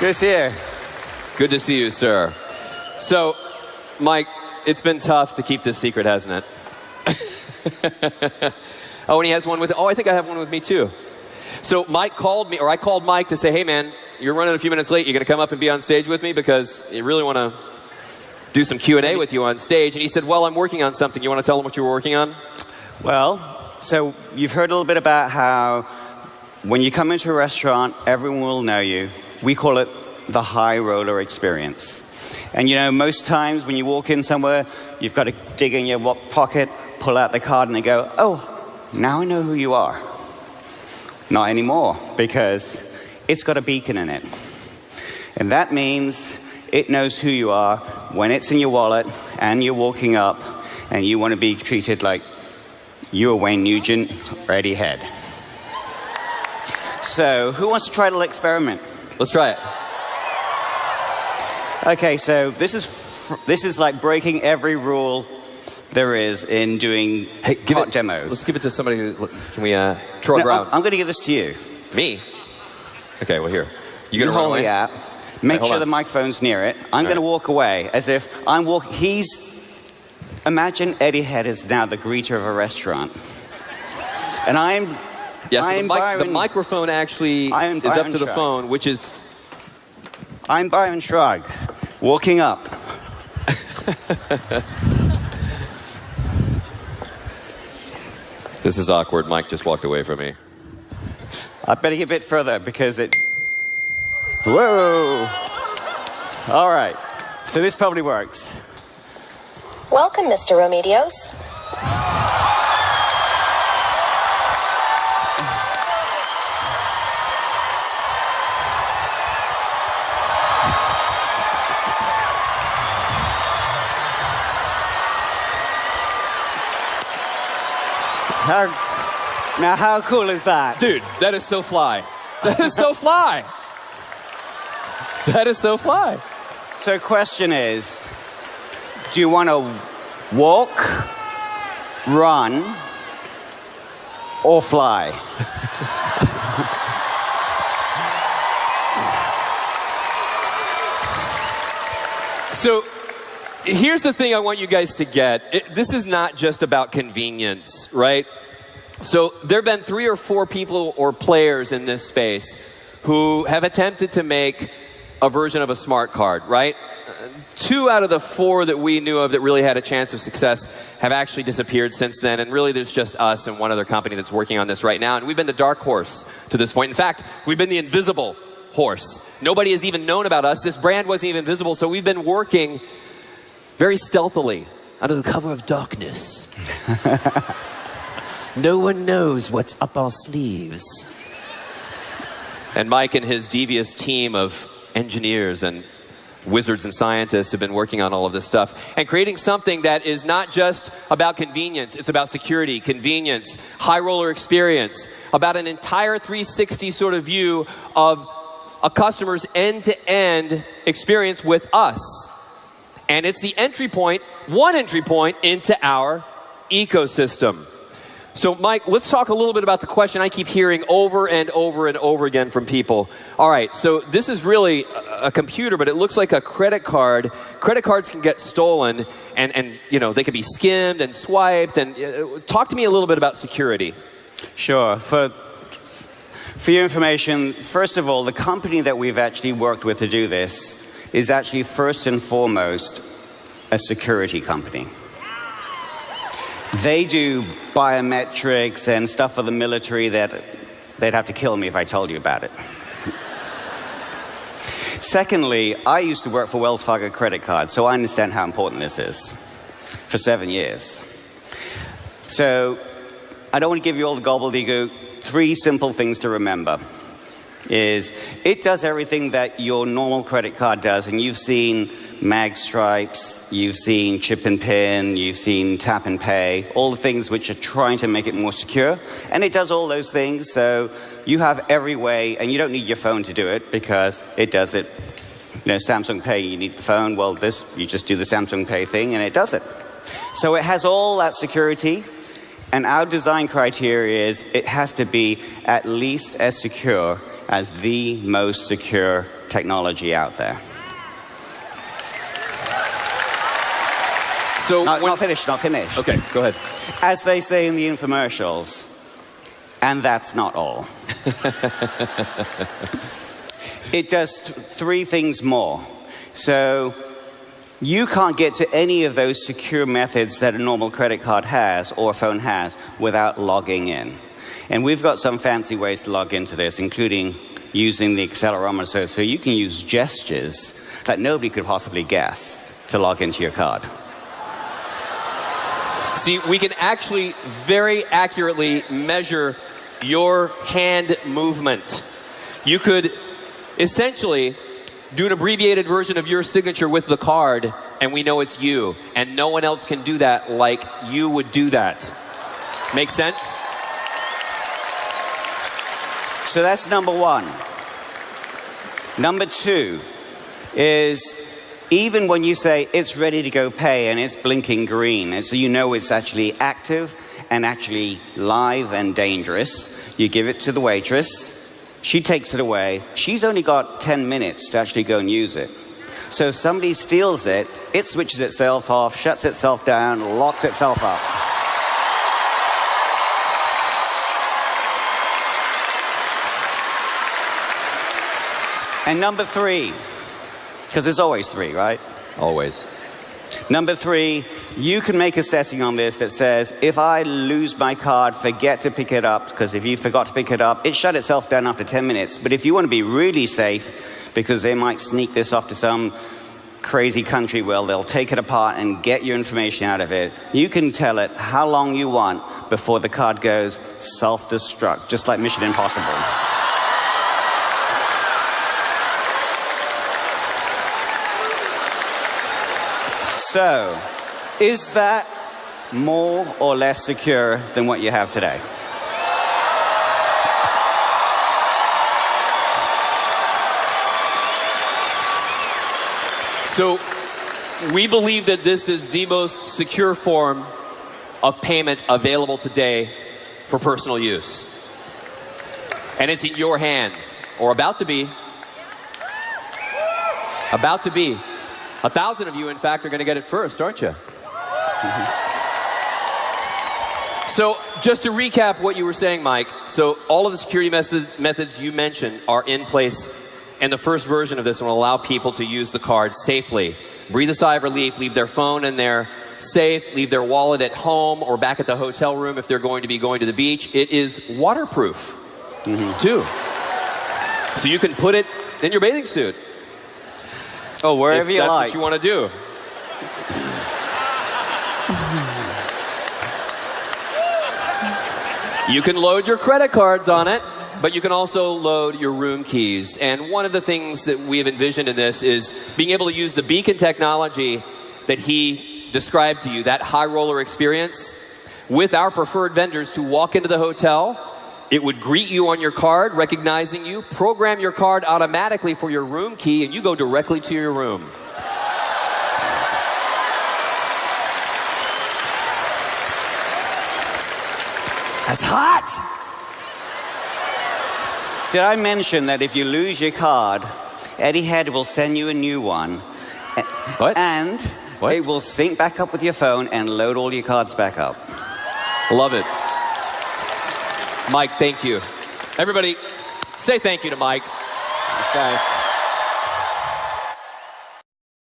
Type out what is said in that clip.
Good to see you. Good to see you, sir. So, Mike, it's been tough to keep this secret, hasn't it? Oh, and he has one with, I think I have one with me too. So Mike called me, or I called Mike to say, hey man, you're running a few minutes late. You're going to come up and be on stage with me because you really want to do some Q&A with you on stage. And he said, well, I'm working on something. You want to tell him what you were working on? Well, so you've heard a little bit about how when you come into a restaurant, everyone will know you. We call it the high roller experience. And you know, most times when you walk in somewhere, you've got to dig in your pocket, pull out the card, and they go, oh, now I know who you are. Not anymore, because it's got a beacon in it. And that means it knows who you are when it's in your wallet and you're walking up and you want to be treated like you're Wayne Nugent or Eddie Head. So, who wants to try a little experiment? Let's try it. Okay, so this is like breaking every rule there is in doing hot demos. Let's give it to somebody who, can we, Troy Brown? I'm going to give this to you. Me? Okay, well here. You hold the app. Make sure the microphone's near it. I'm going to walk away as if I'm walking. Imagine Eddie Head is now the greeter of a restaurant. And I'm... Yes, the microphone actually is up to the phone, which is... I'm Byron Shrug, walking up. This is awkward. Mike just walked away from me. I better get a bit further because it... Whoa! All right. So this probably works. Welcome, Mr. Remedios. Now, how cool is that? Dude, that is so fly. That is so fly. That is so fly. So question is, do you want to walk, run, or fly? So here's the thing I want you guys to get. This is not just about convenience, right? So there have been 3 or 4 people or players in this space who have attempted to make a version of a smart card, right? 2 out of the 4 that we knew of that really had a chance of success have actually disappeared since then. And really there's just us and one other company that's working on this right now. And we've been the dark horse to this point. In fact, we've been the invisible horse. Nobody has even known about us. This brand wasn't even visible. So we've been working very stealthily under the cover of darkness. No one knows what's up our sleeves. And Mike and his devious team of engineers and wizards and scientists have been working on all of this stuff and creating something that is not just about convenience. It's about security, convenience, high roller experience, about an entire 360 sort of view of a customer's end-to-end experience with us. And it's the entry point, one entry point into our ecosystem. So Mike, let's talk a little bit about the question I keep hearing over and over and over again from people. All right, so this is really a computer, but it looks like a credit card. Credit cards can get stolen and you know, they can be skimmed and swiped. And talk to me a little bit about security. Sure. For your information, first of all, the company that we've actually worked with to do this is actually first and foremost a security company. They do biometrics and stuff for the military that they'd have to kill me if I told you about it. Secondly, I used to work for Wells Fargo credit card, so I understand how important this is for 7 years. So I don't want to give you all the gobbledygook. 3 simple things to remember is it does everything that your normal credit card does, and you've seen mag stripes, you've seen chip and pin, you've seen tap and pay, all the things which are trying to make it more secure. And it does all those things, so you have every way, and you don't need your phone to do it because it does it. You know, Samsung Pay, you need the phone. Well, this, you just do the Samsung Pay thing and it does it. So it has all that security, and our design criteria is it has to be at least as secure as the most secure technology out there. So not finished. Okay, go ahead. As they say in the infomercials, and that's not all. It does three things more. So you can't get to any of those secure methods that a normal credit card has or a phone has without logging in. And we've got some fancy ways to log into this, including using the accelerometer. So you can use gestures that nobody could possibly guess to log into your card. See, we can actually very accurately measure your hand movement. You could essentially do an abbreviated version of your signature with the card, and we know it's you. And no one else can do that like you would do that. Make sense? So that's number one. Number two is, even when you say it's ready to go pay and it's blinking green, and so you know it's actually active and actually live and dangerous, you give it to the waitress. She takes it away. She's only got 10 minutes to actually go and use it. So if somebody steals it, it switches itself off, shuts itself down, locks itself up. And number three, because there's always three, right? Always. Number three, you can make a setting on this that says, if I lose my card, forget to pick it up, because if you forgot to pick it up, it shut itself down after 10 minutes. But if you want to be really safe, because they might sneak this off to some crazy country where they'll take it apart and get your information out of it, you can tell it how long you want before the card goes self-destruct, just like Mission Impossible. So, is that more or less secure than what you have today? So, we believe that this is the most secure form of payment available today for personal use. And it's in your hands, or about to be. About to be. 1,000 of you, in fact, are going to get it first, aren't you? So, just to recap what you were saying, Mike, so all of the security methods you mentioned are in place, and the first version of this will allow people to use the card safely. Breathe a sigh of relief, leave their phone in their safe, leave their wallet at home or back at the hotel room if they're going to be going to the beach. It is waterproof, too. So you can put it in your bathing suit. Oh, wherever you like. That's what you want to do. You can load your credit cards on it, but you can also load your room keys. And one of the things that we have envisioned in this is being able to use the beacon technology that he described to you, that high roller experience, with our preferred vendors to walk into the hotel. It would greet you on your card, recognizing you, program your card automatically for your room key, and you go directly to your room. That's hot! Did I mention that if you lose your card, Etihad will send you a new one? What? And what? It will sync back up with your phone and load all your cards back up. Love it. Mike, thank you. Everybody, say thank you to Mike. Thanks, guys.